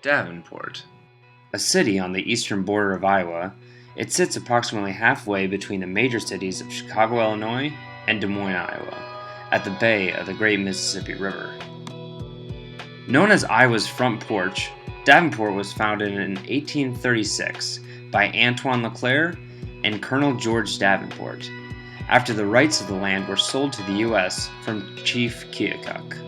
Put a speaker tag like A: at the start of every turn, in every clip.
A: Davenport. A city on the eastern border of Iowa, it sits approximately halfway between the major cities of Chicago, Illinois, and Des Moines, Iowa, at the bay of the Great Mississippi River. Known as Iowa's Front Porch, Davenport was founded in 1836 by Antoine Leclerc and Colonel George Davenport, after the rights of the land were sold to the U.S. from Chief Keokuk.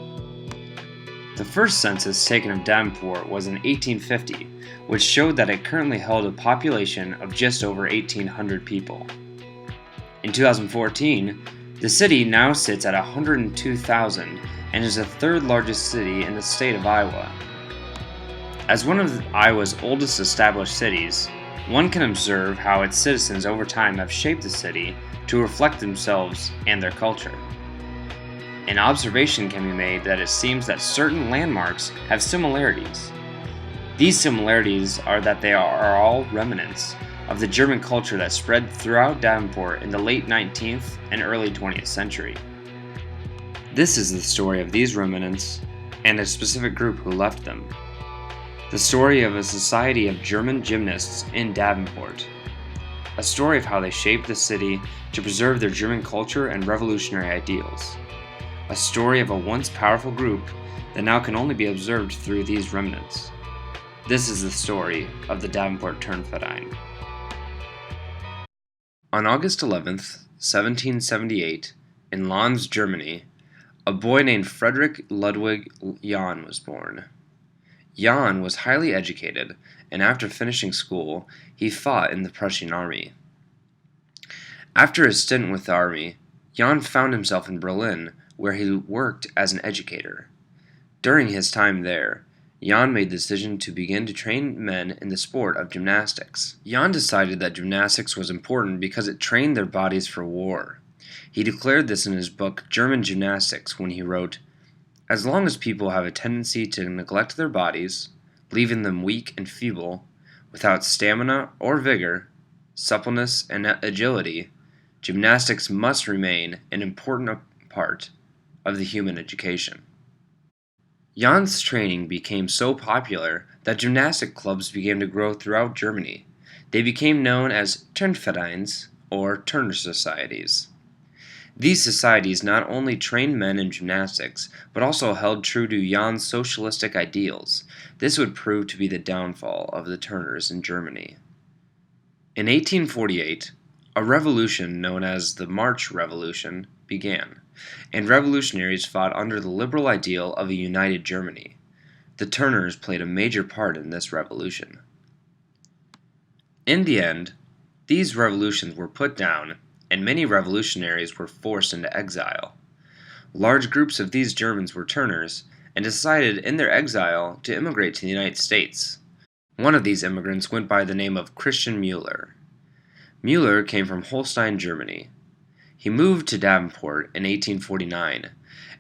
A: The first census taken of Davenport was in 1850, which showed that it currently held a population of just over 1,800 people. In 2014, the city now sits at 102,000 and is the third largest city in the state of Iowa. As one of Iowa's oldest established cities, one can observe how its citizens over time have shaped the city to reflect themselves and their culture. An observation can be made that it seems that certain landmarks have similarities. These similarities are that they are all remnants of the German culture that spread throughout Davenport in the late 19th and early 20th century. This is the story of these remnants and a specific group who left them. The story of a society of German gymnasts in Davenport. A story of how they shaped the city to preserve their German culture and revolutionary ideals. A story of a once powerful group that now can only be observed through these remnants. This is the story of the Davenport Turnverein. On August 11th, 1778, in Lons, Germany, a boy named Frederick Ludwig Jahn was born. Jahn was highly educated, and after finishing school, he fought in the Prussian army. After his stint with the army, Jahn found himself in Berlin, where he worked as an educator. During his time there, Jahn made the decision to begin to train men in the sport of gymnastics. Jahn decided that gymnastics was important because it trained their bodies for war. He declared this in his book German Gymnastics when he wrote, "As long as people have a tendency to neglect their bodies, leaving them weak and feeble, without stamina or vigor, suppleness and agility, gymnastics must remain an important part of the human education." Jahn's training became so popular that gymnastic clubs began to grow throughout Germany. They became known as Turnvereins, or Turner Societies. These societies not only trained men in gymnastics, but also held true to Jahn's socialistic ideals. This would prove to be the downfall of the Turners in Germany. In 1848, a revolution known as the March Revolution began, and revolutionaries fought under the liberal ideal of a united Germany. The Turners played a major part in this revolution. In the end, these revolutions were put down, and many revolutionaries were forced into exile. Large groups of these Germans were Turners, and decided in their exile to immigrate to the United States. One of these immigrants went by the name of Christian Müller. Müller came from Holstein, Germany. He moved to Davenport in 1849,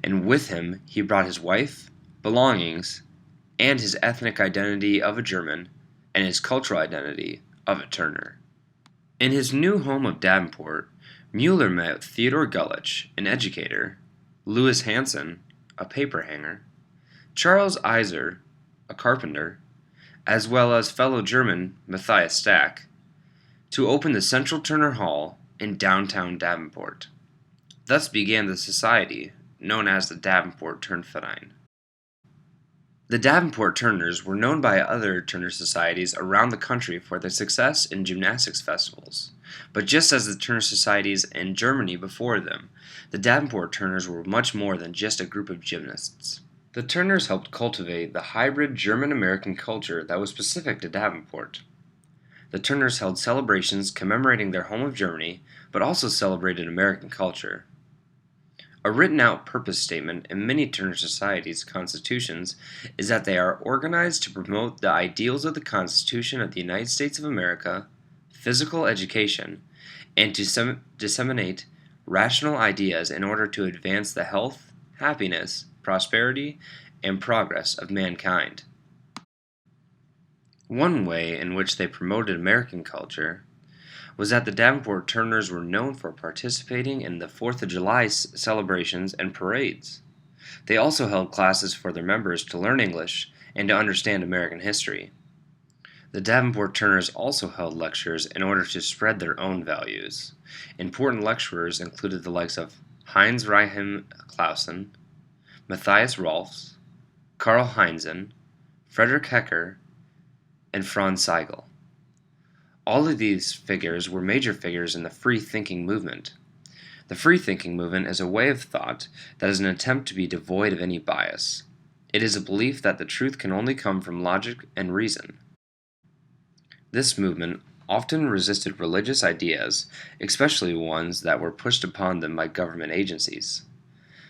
A: and with him he brought his wife, belongings, and his ethnic identity of a German, and his cultural identity of a Turner. In his new home of Davenport, Müller met Theodor Gulich, an educator, Louis Hansen, a paper hanger, Charles Iser, a carpenter, as well as fellow German Matthias Stack, to open the Central Turner Hall in downtown Davenport. Thus began the society known as the Davenport Turnverein. The Davenport Turners were known by other Turner societies around the country for their success in gymnastics festivals. But just as the Turner societies in Germany before them, the Davenport Turners were much more than just a group of gymnasts. The Turners helped cultivate the hybrid German-American culture that was specific to Davenport. The Turners held celebrations commemorating their home of Germany, but also celebrated American culture. A written-out purpose statement in many Turner societies' constitutions is that they are organized to promote the ideals of the Constitution of the United States of America, physical education, and to disseminate rational ideas in order to advance the health, happiness, prosperity, and progress of mankind. One way in which they promoted American culture was that the Davenport Turners were known for participating in the 4th of July celebrations and parades. They also held classes for their members to learn English and to understand American history. The Davenport Turners also held lectures in order to spread their own values. Important lecturers included the likes of Heinz Reihem Clausen, Matthias Rolfs, Karl Heinzen, Friedrich Hecker, and Franz Seigel. All of these figures were major figures in the free-thinking movement. The free-thinking movement is a way of thought that is an attempt to be devoid of any bias. It is a belief that the truth can only come from logic and reason. This movement often resisted religious ideas, especially ones that were pushed upon them by government agencies.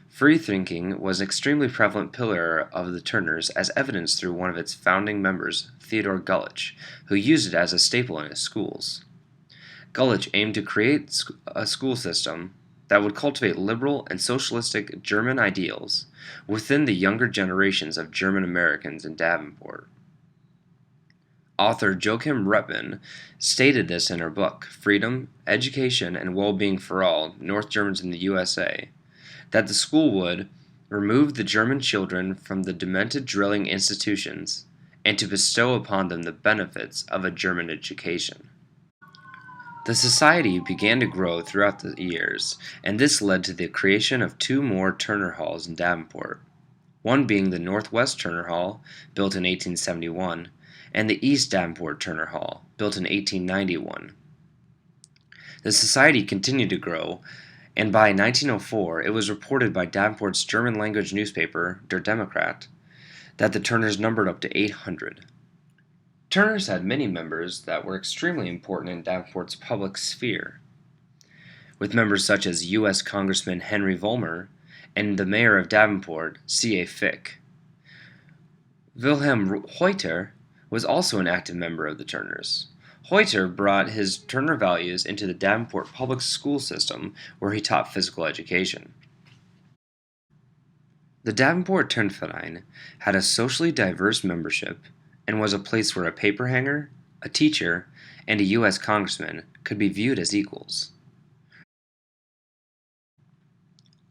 A: Free thinking was an extremely prevalent pillar of the Turners, as evidenced through one of its founding members, Theodore Gulich, who used it as a staple in his schools. Gulich aimed to create a school system that would cultivate liberal and socialistic German ideals within the younger generations of German Americans in Davenport. Author Joachim Repman stated this in her book, Freedom, Education, and Well-Being for All, North Germans in the USA, that the school would remove the German children from the demented drilling institutions and to bestow upon them the benefits of a German education. The society began to grow throughout the years, and this led to the creation of two more Turner Halls in Davenport, one being the Northwest Turner Hall, built in 1871, and the East Davenport Turner Hall, built in 1891. The society continued to grow, and by 1904 it was reported by Davenport's German-language newspaper, Der Demokrat, that the Turners numbered up to 800. Turners had many members that were extremely important in Davenport's public sphere, with members such as U.S. Congressman Henry Vollmer and the mayor of Davenport, C.A. Fick. Wilhelm Reuter was also an active member of the Turners. Reuter brought his Turner values into the Davenport public school system, where he taught physical education. The Davenport Turnverein had a socially diverse membership and was a place where a paperhanger, a teacher, and a U.S. congressman could be viewed as equals.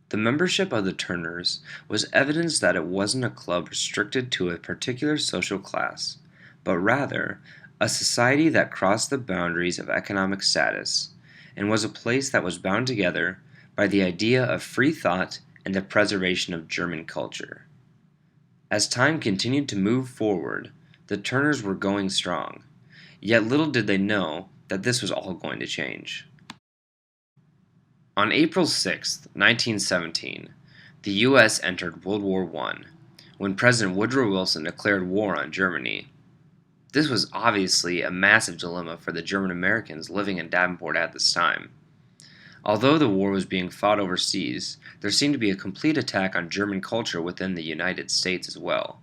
A: The membership of the Turners was evidence that it wasn't a club restricted to a particular social class, but rather a society that crossed the boundaries of economic status and was a place that was bound together by the idea of free thought and the preservation of German culture. As time continued to move forward, the Turners were going strong, yet little did they know that this was all going to change. On April 6, 1917, the U.S. entered World War I, when President Woodrow Wilson declared war on Germany. This was obviously a massive dilemma for the German Americans living in Davenport at this time. Although the war was being fought overseas, there seemed to be a complete attack on German culture within the United States as well.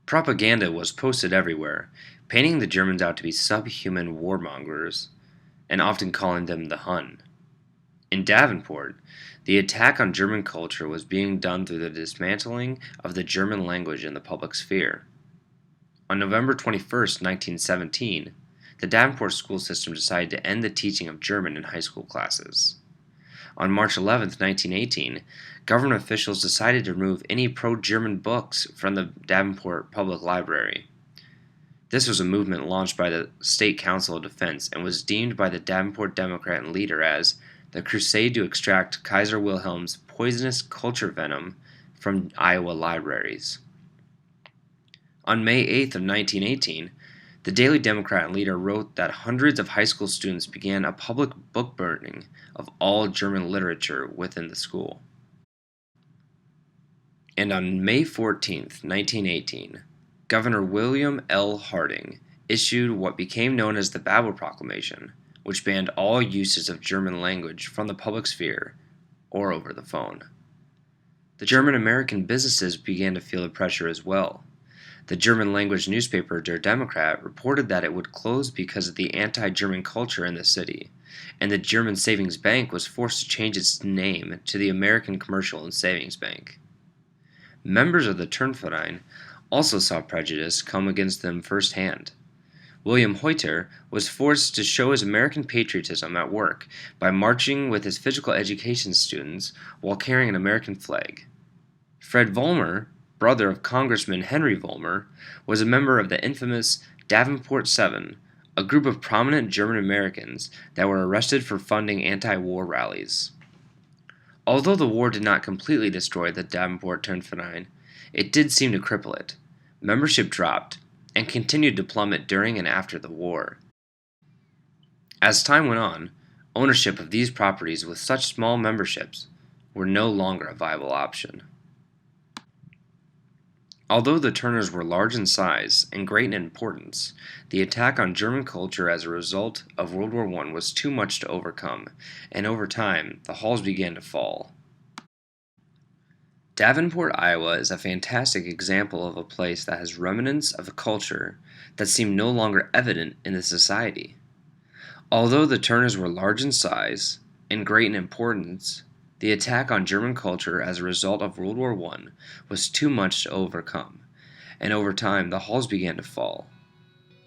A: Propaganda was posted everywhere, painting the Germans out to be subhuman warmongers, and often calling them the Hun. In Davenport, the attack on German culture was being done through the dismantling of the German language in the public sphere. On November 21, 1917, the Davenport school system decided to end the teaching of German in high school classes. On March 11, 1918, government officials decided to remove any pro-German books from the Davenport Public Library. This was a movement launched by the State Council of Defense and was deemed by the Davenport Democrat leader as the crusade to extract Kaiser Wilhelm's poisonous culture venom from Iowa libraries. On May 8th of 1918, the Daily Democrat leader wrote that hundreds of high school students began a public book burning of all German literature within the school. And on May 14th, 1918, Governor William L. Harding issued what became known as the Babel Proclamation, which banned all uses of German language from the public sphere or over the phone. The German American businesses began to feel the pressure as well. The German-language newspaper Der Demokrat reported that it would close because of the anti-German culture in the city, and the German Savings Bank was forced to change its name to the American Commercial and Savings Bank. Members of the Turnverein also saw prejudice come against them firsthand. William Reuter was forced to show his American patriotism at work by marching with his physical education students while carrying an American flag. Fred Vollmer brother of Congressman Henry Vollmer, was a member of the infamous Davenport Seven, a group of prominent German Americans that were arrested for funding anti-war rallies. Although the war did not completely destroy the Davenport Turnverein, it did seem to cripple it. Membership dropped and continued to plummet during and after the war. As time went on, ownership of these properties with such small memberships were no longer a viable option. Although the Turners were large in size and great in importance, the attack on German culture as a result of World War I was too much to overcome, and over time, the halls began to fall. Davenport, Iowa is a fantastic example of a place that has remnants of a culture that seem no longer evident in the society. Although the Turners were large in size and great in importance, the attack on German culture as a result of World War I was too much to overcome, and over time the halls began to fall.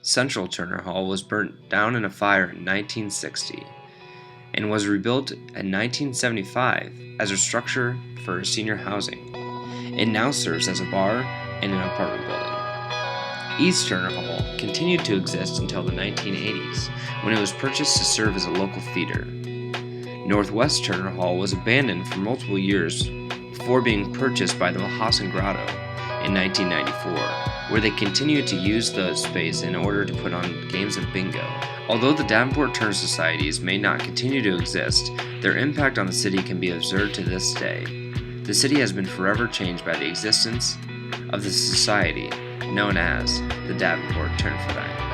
A: Central Turner Hall was burnt down in a fire in 1960 and was rebuilt in 1975 as a structure for senior housing. It now serves as a bar and an apartment building. East Turner Hall continued to exist until the 1980s, when it was purchased to serve as a local theater. Northwest Turner Hall was abandoned for multiple years before being purchased by the Mahassan Grotto in 1994, where they continued to use the space in order to put on games of bingo. Although the Davenport Turner Societies may not continue to exist, their impact on the city can be observed to this day. The city has been forever changed by the existence of the society known as the Davenport Turnverein.